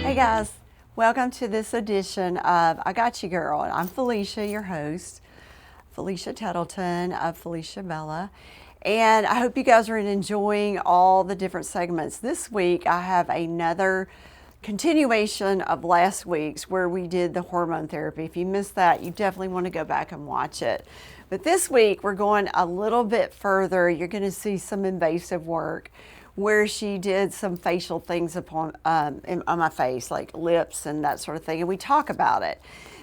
Hey guys, welcome to this edition of I Got You Girl. I'm Felicia, your host, Felicia Tettleton of Felicia Bella. And I hope you guys are enjoying all the different segments. This week I have another continuation of last week's where we did the hormone therapy. If you missed that, you definitely want to go back and watch it. But this week we're going a little bit further. You're going to see some invasive work where she did some facial things on my face, like lips and that sort of thing, and we talk about it.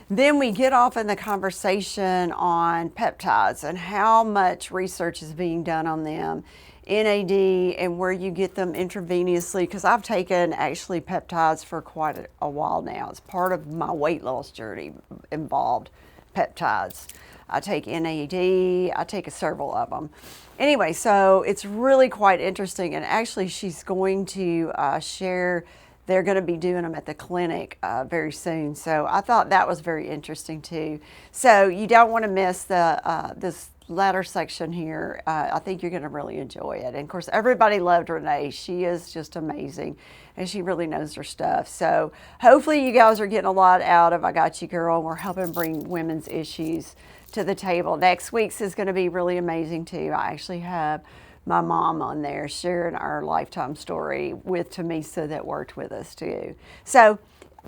Then we get off in the conversation on peptides and how much research is being done on them, NAD, and where you get them intravenously, because I've taken actually peptides for quite a while now. It's part of my weight loss journey involved peptides. I take NAD, I take several of them. Anyway, so it's really quite interesting, and actually she's going to share, they're going to be doing them at the clinic very soon. So I thought that was very interesting too. So you don't want to miss this latter section here. I think you're going to really enjoy it. And of course, everybody loved Renee. She is just amazing, and she really knows her stuff. So hopefully you guys are getting a lot out of I Got You Girl. We're helping bring women's issues to the table. Next week's is going to be really amazing too. I actually have my mom on there sharing our lifetime story with Tamisa that worked with us too. So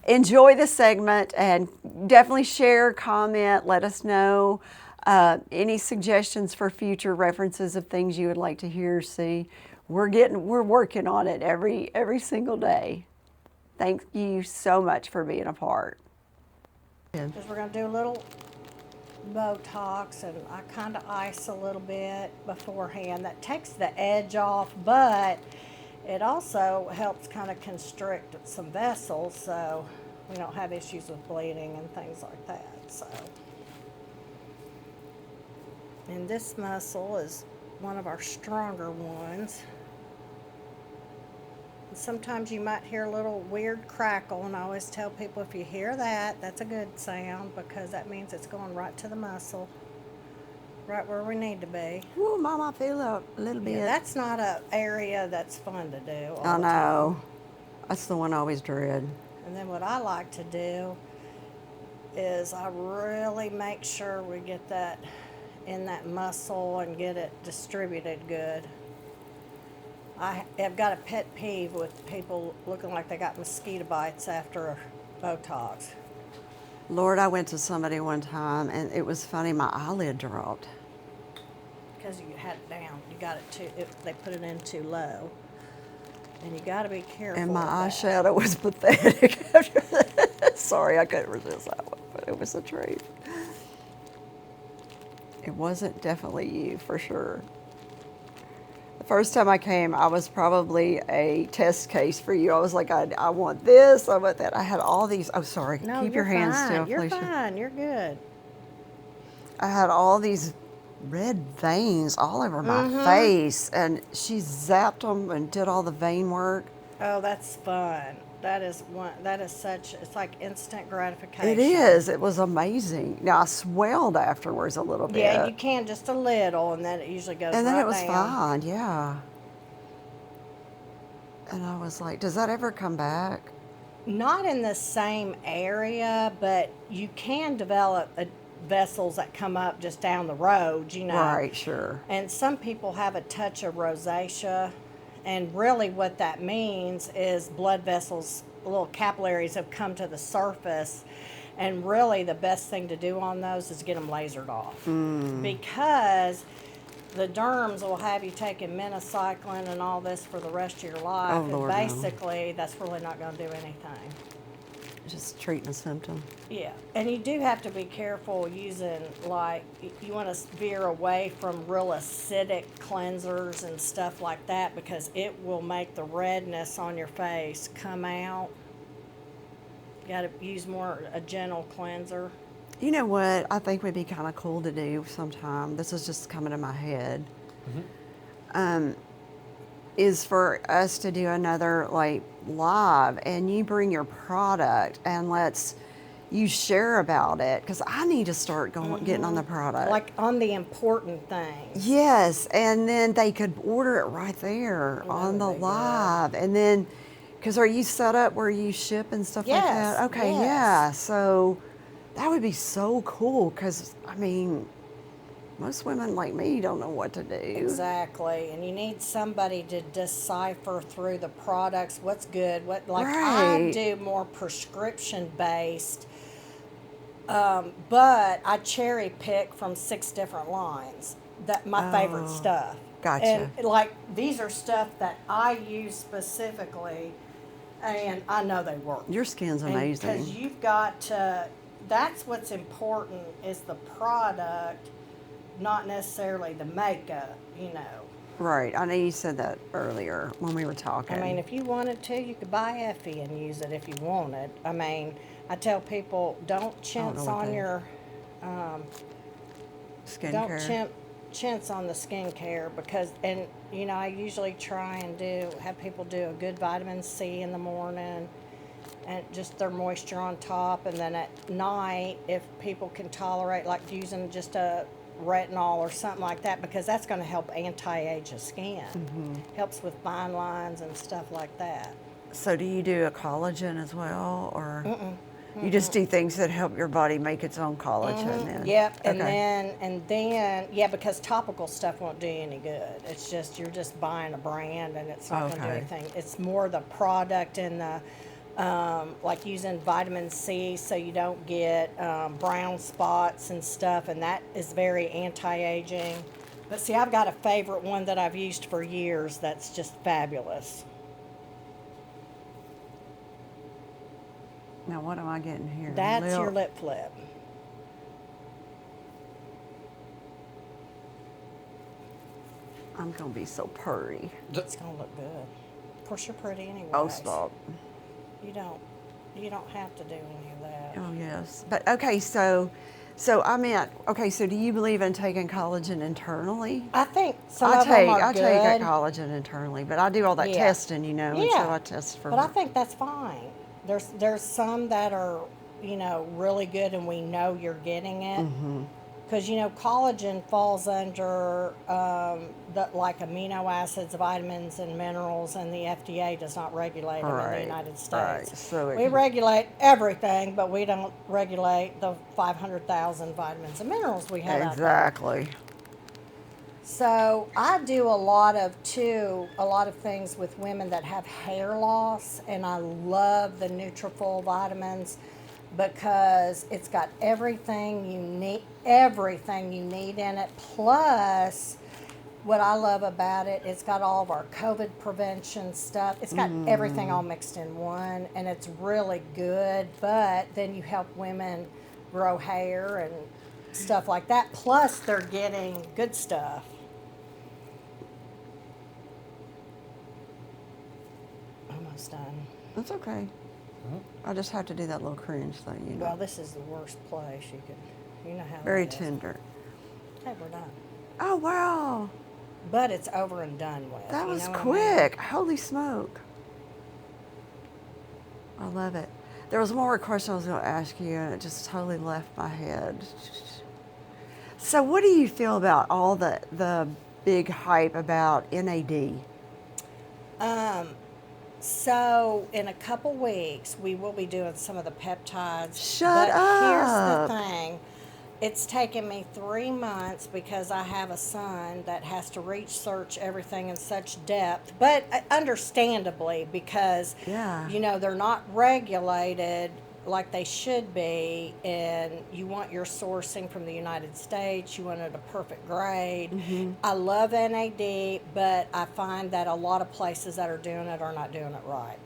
enjoy the segment and definitely share, comment, let us know any suggestions for future references of things you would like to hear or see. We're working on it every single day. Thank you so much for being a part. Because we're going to do a little Botox, and I kind of ice a little bit beforehand. That takes the edge off, but it also helps kind of constrict some vessels so we don't have issues with bleeding and things like that. So, and this muscle is one of our stronger ones. Sometimes you might hear a little weird crackle, and I always tell people if you hear that, that's a good sound, because that means it's going right to the muscle, right where we need to be. Ooh, Mom, I feel a little bit. Yeah, that's not an area that's fun to do all I the know. time. That's the one I always dread. And then what I like to do is I really make sure we get that in that muscle and get it distributed good. I've got a pet peeve with people looking like they got mosquito bites after Botox. Lord, I went to somebody one time, and it was funny, my eyelid dropped. Because you had it down. You got it they put it in too low. And you got to be careful. And my with that. eyeshadow was pathetic after that. Sorry, I couldn't resist that one, but it was the truth. It wasn't definitely you, for sure. The first time I came, I was probably a test case for you. I was like, I want this, I want that. I had all these. Oh, sorry. No, Keep your hands still, You're Felicia. fine. You're good. I had all these red veins all over my face, and she zapped them and did all the vein work. Oh, that's fun. It's like instant gratification. It is. It was amazing. Now, I swelled afterwards a little bit. Yeah, you can just a little, and then it usually goes and then right it was down. fine, yeah. And I was like, does that ever come back? Not in the same area, but you can develop vessels that come up just down the road, you know. Right, sure. And some people have a touch of rosacea, and really what that means is blood vessels, little capillaries have come to the surface, and really the best thing to do on those is get them lasered off. Because the derms will have you taking minocycline and all this for the rest of your life, Oh, Lord, no. and basically that's really not going to do anything. Just treating a symptom. Yeah, and you do have to be careful using, like, you want to veer away from real acidic cleansers and stuff like that, because it will make the redness on your face come out. You got to use a gentle cleanser. You know what I think would be kind of cool to do sometime? This is just coming to my head. Is for us to do another like live, and you bring your product and you share about it, because I need to start getting on the product. Like on the important things. Yes, and then they could order it right there on the that'd be live, and then Because are you set up where you ship and stuff like Yes, that? Okay, yes. yeah. So that would be so cool because, I mean, most women like me don't know what to do. Exactly, and you need somebody to decipher through the products what's good, what like I Right. do more prescription based, but I cherry pick from 6 different lines that my favorite Oh, stuff, and gotcha. like these are stuff that I use specifically, and I know they work. Your skin's And because amazing. you've got to, that's what's important is the product, not necessarily the makeup, you know. Right. I know you said that earlier when we were talking. I mean, if you wanted to, you could buy Effie and use it if you wanted. I mean, I tell people don't I don't know chintz what on that is. your, don't Skincare. chintz on the skincare because, and you know, I usually try and have people do a good vitamin C in the morning and just their moisture on top, and then at night, if people can tolerate, like using just a retinol or something like that, because that's going to help anti-age the skin. Helps with fine lines and stuff like that. So do you do a collagen as well, or you just do things that help your body make its own collagen? Then? Yep, Okay. and then yeah, because topical stuff won't do you any good. It's just you're just buying a brand, and it's not going to do Okay. anything. It's more the product and the like using vitamin C so you don't get brown spots and stuff, and that is very anti-aging. But see, I've got a favorite one that I've used for years that's just fabulous. Now what am I getting here? That's your lip flip. I'm gonna be so purty. It's gonna look good. Of course, you're pretty anyway. Oh, stop. You don't you don't have to do any of that. Oh yes. But okay, so I meant okay. So do you believe in taking collagen internally? I think some of them are I good. take a collagen internally, but I do all that Yeah. testing, you know, and so Yeah. I test for. But I think that's fine. There's some that are, you know, really good and we know you're getting it. Because, you know, collagen falls under the, like amino acids, vitamins, and minerals, and the FDA does not regulate them in the Right, United States. right. So We regulate everything, but we don't regulate the 500,000 vitamins and minerals we have out there. Exactly. So I do a lot of things with women that have hair loss, and I love the Nutrafol vitamins because it's got everything you need in it. Plus, what I love about it, it's got all of our COVID prevention stuff. It's got everything all mixed in one, and it's really good. But then you help women grow hair and stuff like that. Plus, they're getting good stuff. Almost done. That's okay. I just have to do that little cringe thing, you know. Well, this is the worst place you could. You know how. Very that is. tender. Okay, we're done. Oh wow, But it's over and done with. that you was know what I quick. Holy smoke. I love it. There was one more question I was going to ask you, and it just totally left my head. So, what do you feel about all the big hype about NAD? So, in a couple weeks, we will be doing some of the peptides. Shut but up. Here's the thing. It's taken me 3 months because I have a son that has to research everything in such depth, but understandably because, Yeah. you know, they're not regulated like they should be, and you want your sourcing from the United States, you want it a perfect grade. I love NAD, but I find that a lot of places that are doing it are not doing it right.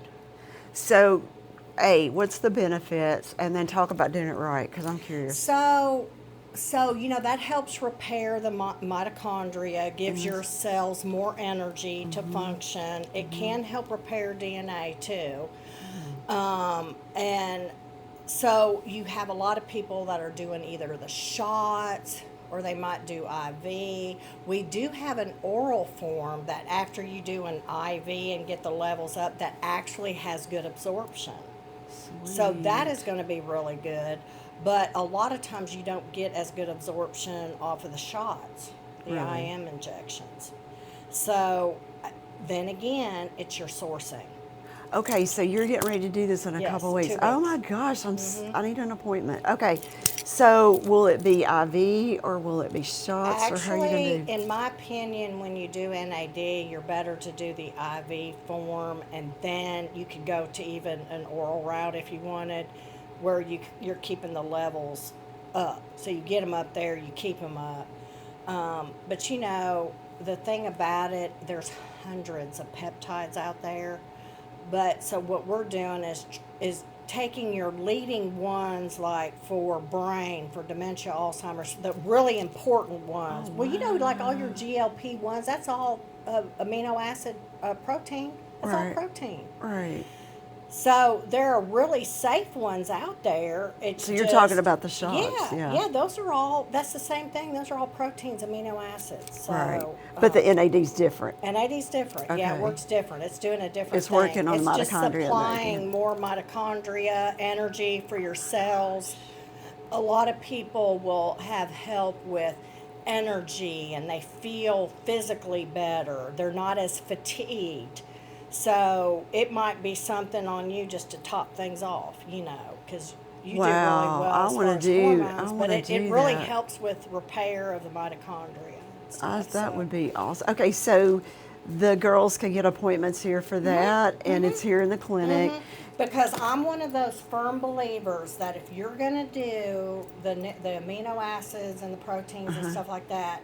So, what's the benefits? And then talk about doing it right, because I'm curious. So you know that helps repair the mitochondria, gives your cells more energy to function. It can help repair DNA too, and so you have a lot of people that are doing either the shots or they might do IV. We do have an oral form that after you do an IV and get the levels up, that actually has good absorption. So that is going to be really good. But a lot of times you don't get as good absorption off of the shots, the Really? IM injections. So then again, it's your sourcing. Okay, so you're getting ready to do this in a Yes, couple of 2 weeks. weeks. Oh my gosh, I need an appointment. Okay, so will it be IV or will it be shots or how are you Actually, gonna do? in my opinion, when you do NAD, you're better to do the IV form, and then you could go to even an oral route if you wanted, where you're keeping the levels up. So you get them up there, you keep them up. But you know, the thing about it, there's hundreds of peptides out there. But so what we're doing is taking your leading ones, like for brain, for dementia, Alzheimer's, the really important ones. Oh, Well, you know, like all your wow. GLP ones, that's all amino acid protein. That's all Right, protein. right. So there are really safe ones out there. It's So you're talking just, about the shots, yeah, yeah. yeah. Those are all. That's the same thing. Those are all proteins, amino acids. Right. So But the NAD's different. NAD's different. Yeah, it Okay. works different. It's doing a different It's thing. working on It's the just mitochondria and the, supplying more mitochondria energy for your cells. A lot of people will have help with energy and they feel physically better. They're not as fatigued. So it might be something on you just to top things off, you know, because you do really Wow, well I as wanna far as do- I hormones, but wanna it do really that. helps with repair of the mitochondria and stuff. that So. would be awesome. Okay, so the girls can get appointments here for that, and it's here in the clinic. Because I'm one of those firm believers that if you're going to do the amino acids and the proteins and stuff like that,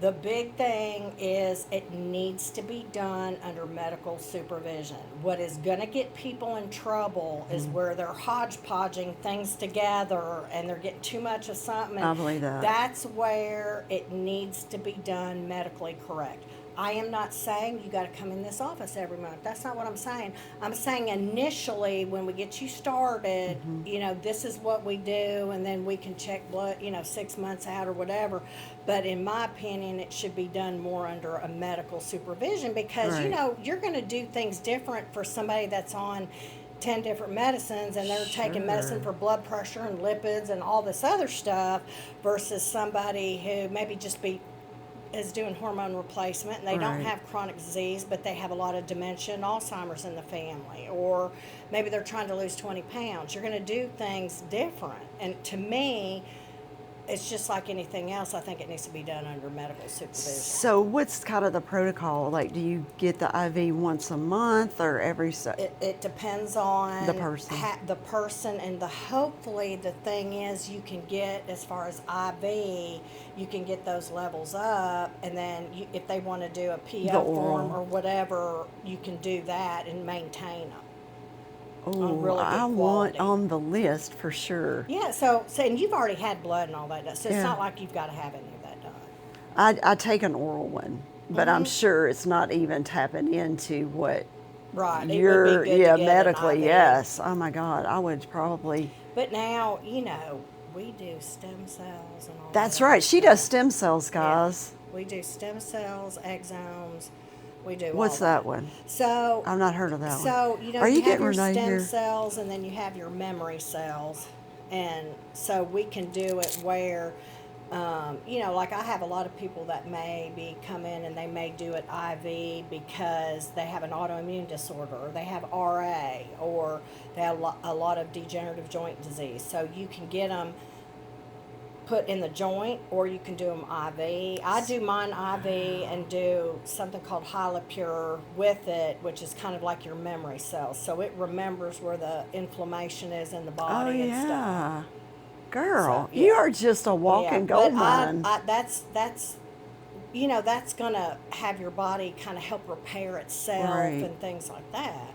the big thing is it needs to be done under medical supervision. What is going to get people in trouble is where they're hodgepodging things together and they're getting too much of something. I believe that. That's where it needs to be done medically correct. I am not saying you got to come in this office every month. That's not what I'm saying. I'm saying initially when we get you started, you know, this is what we do, and then we can check blood, you know, 6 months out or whatever. But in my opinion, it should be done more under a medical supervision because, you Right. know, you're going to do things different for somebody that's on 10 different medicines and they're taking medicine Sure. for blood pressure and lipids and all this other stuff versus somebody who maybe just is doing hormone replacement and they don't Right. have chronic disease, but they have a lot of dementia and Alzheimer's in the family, or maybe they're trying to lose 20 pounds. You're going to do things different. And to me, it's just like anything else. I think it needs to be done under medical supervision. So what's kind of the protocol? Like, do you get the IV once a month or every so? It depends on The person. the person, and hopefully the thing is you can get, as far as IV, you can get those levels up, and then if they want to do a PO oral. form or whatever, you can do that and maintain them. Oh, really good I want quality. on the list for sure. Yeah, so and you've already had blood and all that done, so it's Yeah. not like you've got to have any of that done. I take an oral one, but I'm sure it's not even tapping into what Right. you're, it would be good yeah, to get an medically, IV. yes. Oh my God, I would probably. But now, you know, we do stem cells and all That's that right. other She stuff. does stem cells, guys. Yeah. We do stem cells, exomes. We do What's all that one? So, I've not heard of that one. so you know, Are you have getting your Renee stem here? cells, and then you have your memory cells, and so we can do it where, you know, like I have a lot of people that maybe come in and they may do it IV because they have an autoimmune disorder, or they have RA, or they have a lot of degenerative joint disease. So you can get them put in the joint, or you can do them IV. I do mine IV and do something called Hylapure with it, which is kind of like your memory cells. So it remembers where the inflammation is in the Oh, body and stuff. yeah. Girl, So, you yeah. are just a walking but gold mine. that's you know, that's gonna have your body kind of help repair itself Right. and things like that.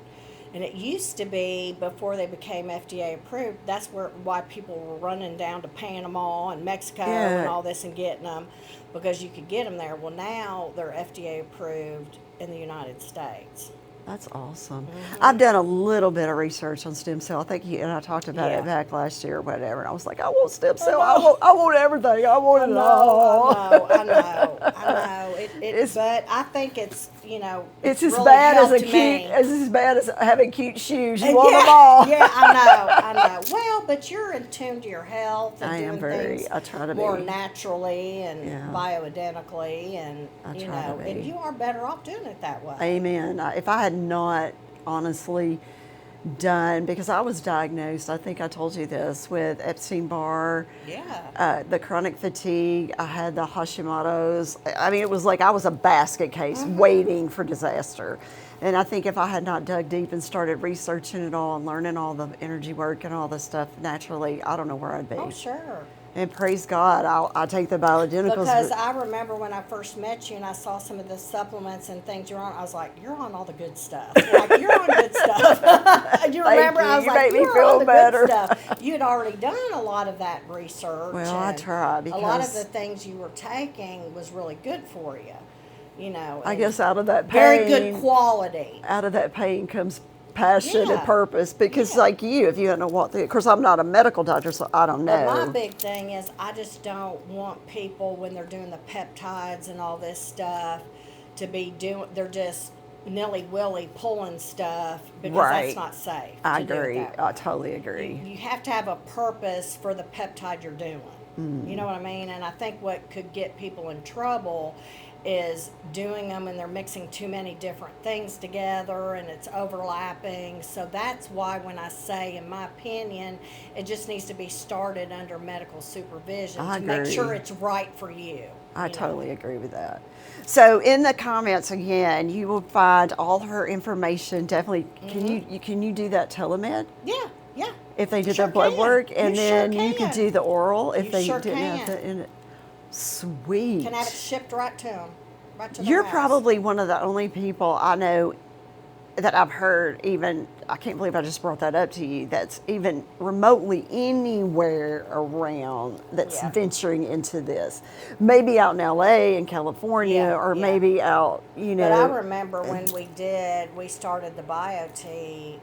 And it used to be, before they became FDA approved, that's why people were running down to Panama and Mexico Yeah. and all this and getting them, because you could get them there. Well, now they're FDA approved in the United States. That's awesome. I've done a little bit of research on stem cell. I think you and I talked about Yeah. it back last year or whatever. And I was like, I want stem cell. I want everything. I want it all. I know. It's- But I think it's, you know, It's as really bad as helped me. as bad as having cute shoes. You And want yeah, them all. yeah, I know. Well, but you're in tune to your health and I am doing very. things I try to more be. naturally and Yeah. bioidentically, and I you try to know, and be. you are better off doing it that way. Amen. If I had not honestly done, because I was diagnosed, I think I told you this, with Epstein-Barr, Yeah. the chronic fatigue. I had the Hashimoto's. I mean, it was like I was a basket case waiting for disaster. And I think if I had not dug deep and started researching it all and learning all the energy work and all this stuff naturally, I don't know where I'd be. Oh, sure. And praise God, I'll take the bioidenticals. Because I remember when I first met you and I saw some of the supplements and things you're on, I was like, you're on all the good stuff. Like, you're on good stuff. You remember? I was You like, make me you're feel on the better. good stuff. You had already done a lot of that research. Well, I and try, a lot of because the things you were taking was really good for you. You know, I and guess out of that pain, very good quality. out of that pain comes passion and Yeah. purpose. Because Yeah. like you, if you don't know what of course I'm not a medical doctor, so I don't But know. my big thing is I just don't want people, when they're doing the peptides and all this stuff, to be doing, they're just nilly-willy pulling stuff, because Right. that's not safe. I to do it agree. that I way. totally agree. You have to have a purpose for the peptide you're doing. You know what I mean? And I think what could get people in trouble is doing them and they're mixing too many different things together and it's overlapping. So that's why when I say, in my opinion, it just needs to be started under medical supervision I to make agree. sure it's right for you. I you know? totally agree with that. So in the comments again, you will find all her information. Definitely, can you do that telemed Yeah, yeah. if they did Sure their blood can. work, You and sure then you could can. do the oral if You they sure didn't have can. the in it. Sweet. Can have it shipped right to them, right to their You're house. probably one of the only people I know that I've heard, even, I can't believe I just brought that up to you, that's even remotely anywhere around that's Yeah. venturing into this. Maybe out in LA and California, Yeah, or yeah. maybe out, you know. But I remember when we started the BioT,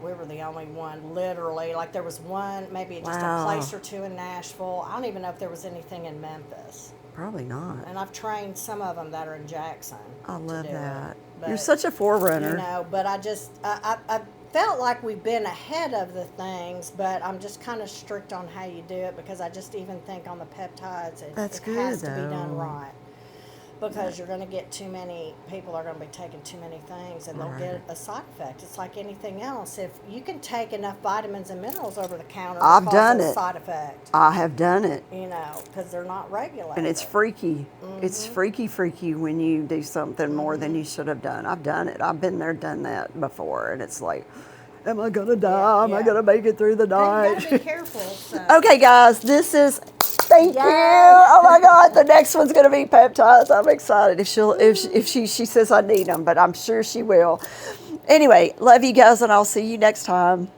we were the only one, literally. Like, there was one, maybe just Wow. a place or two in Nashville. I don't even know if there was anything in Memphis. Probably not. And I've trained some of them that are in Jackson. I love to do that. it. But, You're such a forerunner. You know, but I felt like we've been ahead of the things, but I'm just kind of strict on how you do it, because I just even think on the peptides, it That's has good, to be done though. right. Because you're going to get too many people are going to be taking too many things, and they'll get a side effect. It's like anything else. If you can take enough vitamins and minerals over the counter, I've it done causes a it. side effect. I have done it. You know, because they're not regulated. And it's freaky. It's freaky when you do something more than you should have done. I've done it. I've been there, done that before. And it's like, am I going to die? Am I yeah. going to make it through the But you night? got to be careful. So. Okay, guys, this is, thank you. Yes. Oh my God, the next one's going to be peptides. I'm excited if she says I need them, but I'm sure she will. Anyway, love you guys, and I'll see you next time.